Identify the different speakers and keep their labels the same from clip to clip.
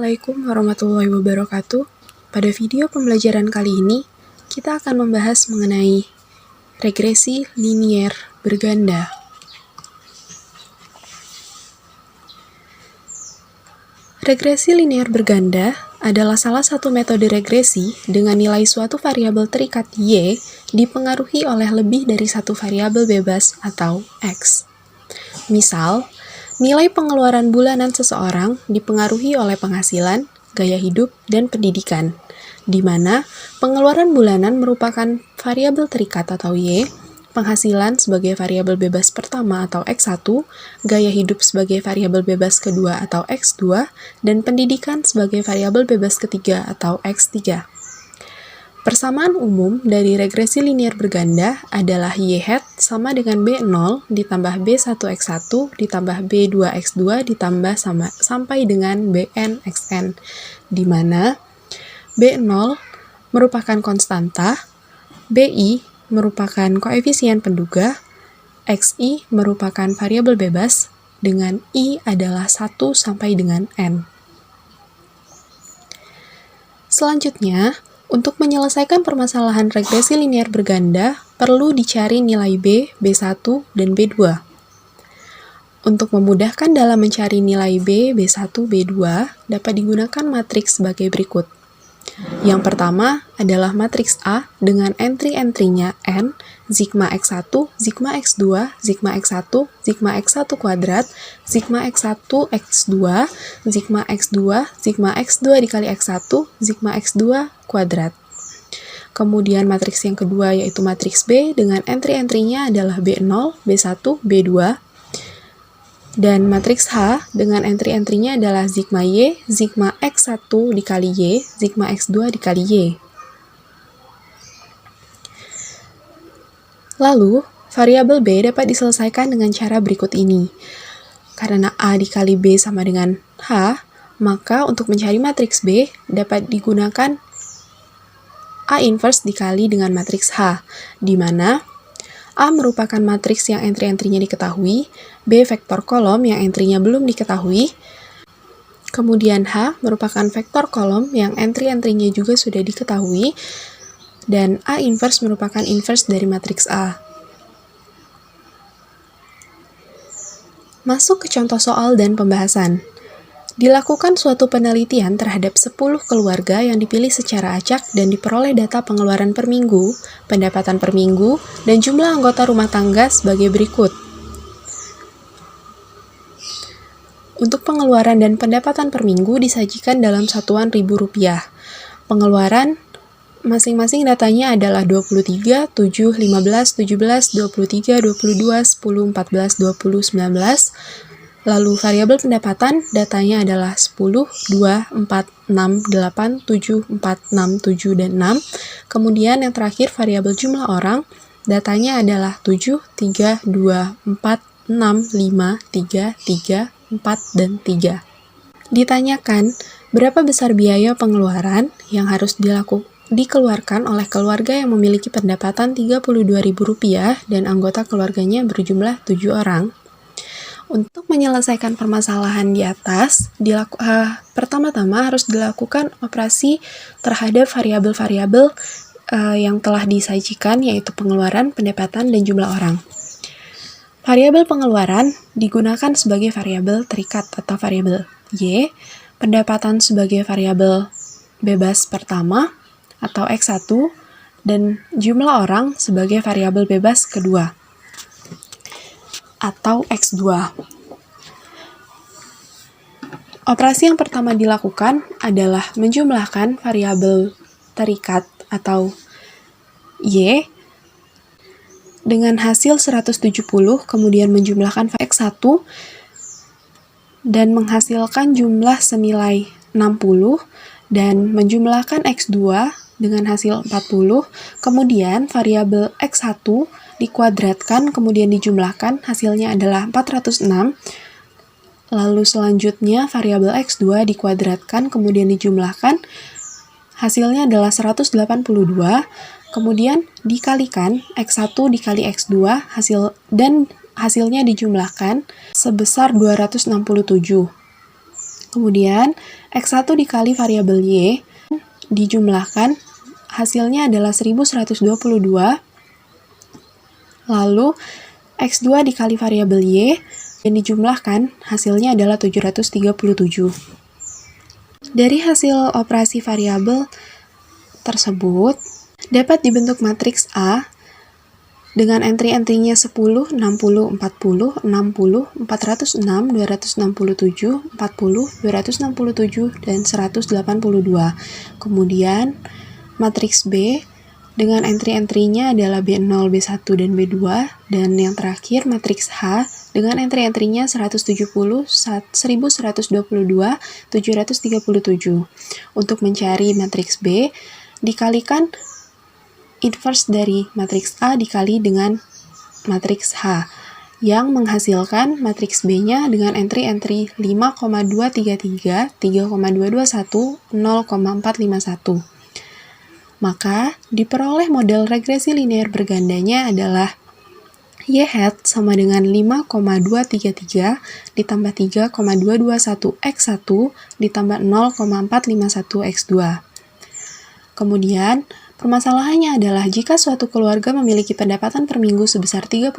Speaker 1: Assalamualaikum warahmatullahi wabarakatuh. Pada video pembelajaran kali ini, kita akan membahas mengenai regresi linier berganda. Regresi linier berganda adalah salah satu metode regresi dengan nilai suatu variabel terikat Y dipengaruhi oleh lebih dari satu variabel bebas atau X. Misal, nilai pengeluaran bulanan seseorang dipengaruhi oleh penghasilan, gaya hidup, dan pendidikan, di mana pengeluaran bulanan merupakan variabel terikat atau Y, penghasilan sebagai variabel bebas pertama atau X1, gaya hidup sebagai variabel bebas kedua atau X2, dan pendidikan sebagai variabel bebas ketiga atau X3. Persamaan umum dari regresi linier berganda adalah Y hat sama dengan B0 ditambah B1X1 ditambah B2X2 ditambah sampai dengan Bn(xn), di mana B0 merupakan konstanta, Bi merupakan koefisien penduga, Xi merupakan variabel bebas, dengan I adalah 1 sampai dengan N. Selanjutnya, untuk menyelesaikan permasalahan regresi linier berganda, perlu dicari nilai B, B1, dan B2. Untuk memudahkan dalam mencari nilai B, B1, B2, dapat digunakan matriks sebagai berikut. Yang pertama adalah matriks A dengan entry-entry-nya N, sigma X1, sigma X2, sigma X1, sigma X1 kuadrat, sigma X1, X2, sigma X2, sigma X2 dikali X1, sigma X2 kuadrat. Kemudian matriks yang kedua yaitu matriks B dengan entry-entry-nya adalah B0, B1, B2. Dan matriks H dengan entry-entry-nya adalah sigma Y, sigma X1 dikali Y, sigma X2 dikali Y. Lalu, variabel B dapat diselesaikan dengan cara berikut ini. Karena A dikali B sama dengan H, maka untuk mencari matriks B dapat digunakan A inverse dikali dengan matriks H, di mana A merupakan matriks yang entry-entry-nya diketahui, B vektor kolom yang entry-nya belum diketahui, kemudian H merupakan vektor kolom yang entry-entry-nya juga sudah diketahui, dan A inverse merupakan inverse dari matriks A. Masuk ke contoh soal dan pembahasan. Dilakukan suatu penelitian terhadap 10 keluarga yang dipilih secara acak dan diperoleh data pengeluaran per minggu, pendapatan per minggu, dan jumlah anggota rumah tangga sebagai berikut. Untuk pengeluaran dan pendapatan per minggu disajikan dalam satuan ribu rupiah. Pengeluaran masing-masing datanya adalah 23, 7, 15, 17, 23, 22, 10, 14, 20, 19. Lalu variabel pendapatan datanya adalah 10, 2, 4, 6, 8, 7, 4, 6, 7, dan 6. Kemudian yang terakhir variabel jumlah orang datanya adalah 7, 3, 2, 4, 6, 5, 3, 3, 4, dan 3. Ditanyakan berapa besar biaya pengeluaran yang harus dikeluarkan oleh keluarga yang memiliki pendapatan Rp32.000 dan anggota keluarganya berjumlah 7 orang. Untuk menyelesaikan permasalahan di atas, pertama-tama harus dilakukan operasi terhadap variabel-variabel yang telah disajikan, yaitu pengeluaran, pendapatan, dan jumlah orang. Variabel pengeluaran digunakan sebagai variabel terikat atau variabel Y, pendapatan sebagai variabel bebas pertama atau X1, dan jumlah orang sebagai variabel bebas kedua atau X2. Operasi yang pertama dilakukan adalah menjumlahkan variabel terikat atau Y dengan hasil 170, kemudian menjumlahkan X1 dan menghasilkan jumlah senilai 60, dan menjumlahkan X2 dengan hasil 40, kemudian variabel X1 dikuadratkan, kemudian dijumlahkan, hasilnya adalah 406. Lalu selanjutnya variabel X2 dikuadratkan, kemudian dijumlahkan, hasilnya adalah 182, kemudian dikalikan X1 dikali X2, hasilnya dijumlahkan sebesar 267. Kemudian, X1 dikali variabel Y, dijumlahkan, hasilnya adalah 1122, lalu X2 dikali variabel Y, dan dijumlahkan, hasilnya adalah 737. Dari hasil operasi variabel tersebut, dapat dibentuk matriks A dengan entry-entry-nya 10, 60, 40, 60, 406, 267, 40, 267, dan 182. Kemudian, matriks B dengan entry-entry-nya adalah B0, B1, dan B2, dan yang terakhir matriks H dengan entry-entry-nya 170, 1122, 737. Untuk mencari matriks B, dikalikan inverse dari matriks A dikali dengan matriks H, yang menghasilkan matriks B-nya dengan entry-entry 5,233, 3,221, 0,451. Maka, diperoleh model regresi linear bergandanya adalah Y hat sama dengan 5,233 ditambah 3,221 X1 ditambah 0,451 X2. Kemudian, permasalahannya adalah jika suatu keluarga memiliki pendapatan per minggu sebesar 32.000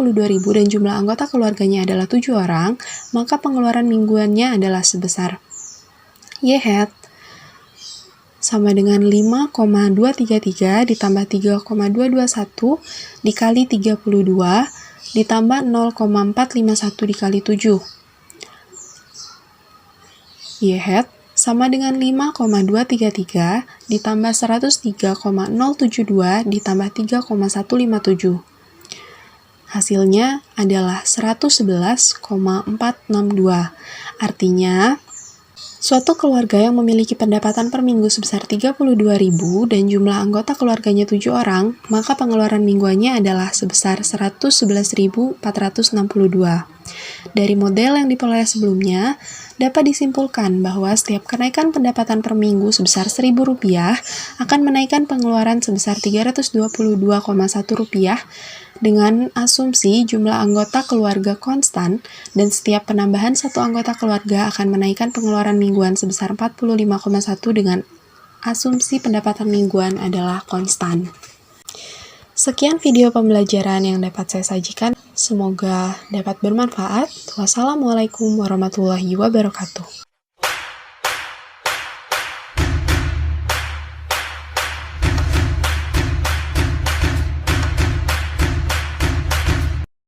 Speaker 1: dan jumlah anggota keluarganya adalah 7 orang, maka pengeluaran mingguannya adalah sebesar Y hat sama dengan 5,233 ditambah 3,221 dikali 32 ditambah 0,451 dikali 7. Y hat sama dengan 5,233 ditambah 103,072 ditambah 3,157. Hasilnya adalah 111,462. Artinya, suatu keluarga yang memiliki pendapatan per minggu sebesar 32.000 dan jumlah anggota keluarganya 7 orang, maka pengeluaran mingguannya adalah sebesar 111.462. Dari model yang diperoleh sebelumnya, dapat disimpulkan bahwa setiap kenaikan pendapatan per minggu sebesar Rp1.000 akan menaikkan pengeluaran sebesar Rp322,1 dengan asumsi jumlah anggota keluarga konstan, dan setiap penambahan satu anggota keluarga akan menaikkan pengeluaran mingguan sebesar 45,1 dengan asumsi pendapatan mingguan adalah konstan. Sekian video pembelajaran yang dapat saya sajikan. Semoga dapat bermanfaat. Wassalamualaikum warahmatullahi wabarakatuh.